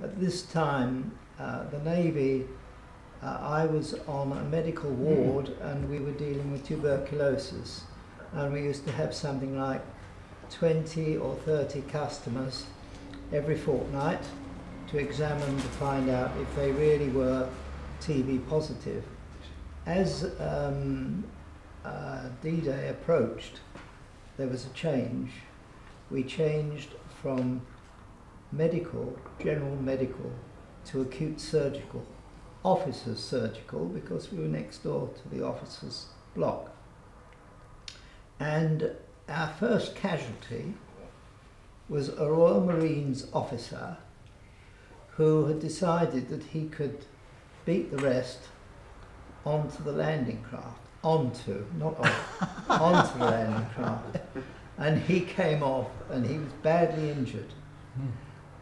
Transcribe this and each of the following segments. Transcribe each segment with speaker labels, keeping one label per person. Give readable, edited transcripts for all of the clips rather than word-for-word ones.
Speaker 1: At this time, the Navy, I was on a medical ward and we were dealing with tuberculosis, and we used to have something like 20 or 30 customers every fortnight to examine to find out if they really were TB positive. As D-Day approached, there was a change. We changed from medical, general medical, to acute surgical, officers surgical, because we were next door to the officers' block. And our first casualty was a Royal Marines officer who had decided that he could beat the rest onto the landing craft. Onto, not off, onto the landing craft. And he came off and he was badly injured.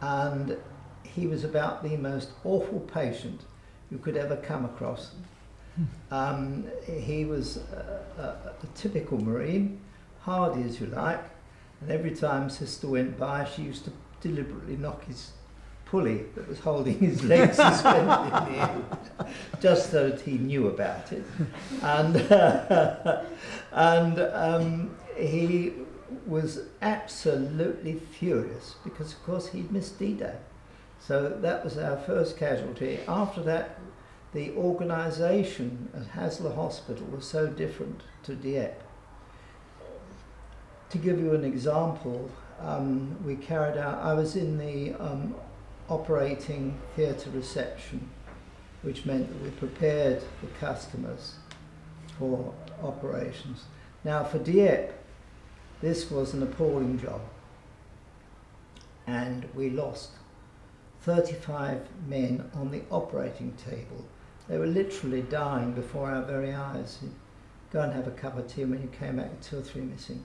Speaker 1: And he was about the most awful patient you could ever come across. He was a typical Marine, hardy as you like, and every time Sister went by she used to deliberately knock his pulley that was holding his legs suspended in the air, just so that he knew about it. And he was absolutely furious because of course he'd missed D-Day. So that was our first casualty. After that, the organisation at Haslar Hospital was so different to Dieppe. To give you an example, we carried out, I was in the operating theatre reception, which meant that we prepared the customers for operations. Now for Dieppe, this was an appalling job, and we lost 35 men on the operating table. They were literally dying before our very eyes. You'd go and have a cup of tea, and when you came back with 2 or 3 missing.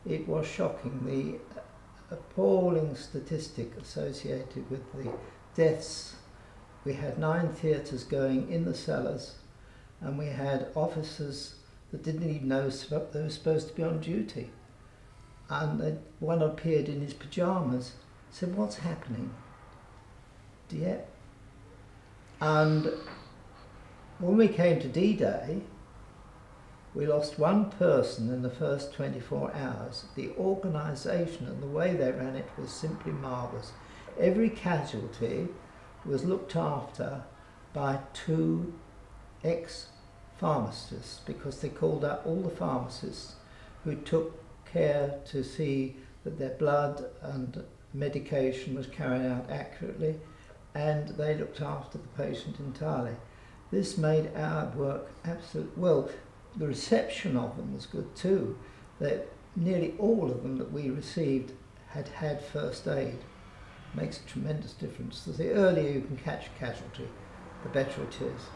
Speaker 1: It was shocking, the appalling statistic associated with the deaths. We had 9 theatres going in the cellars, and we had officers that didn't even know they were supposed to be on duty. And one appeared in his pyjamas, said, "What's happening?" Dieppe. And when we came to D-Day, we lost 1 person in the first 24 hours. The organisation and the way they ran it was simply marvellous. Every casualty was looked after by 2 ex-pharmacists, because they called up all the pharmacists who took care to see that their blood and medication was carried out accurately, and they looked after the patient entirely. This made our work absolute. Well, the reception of them was good too. That nearly all of them that we received had had first aid. Makes a tremendous difference. So the earlier you can catch a casualty, the better it is.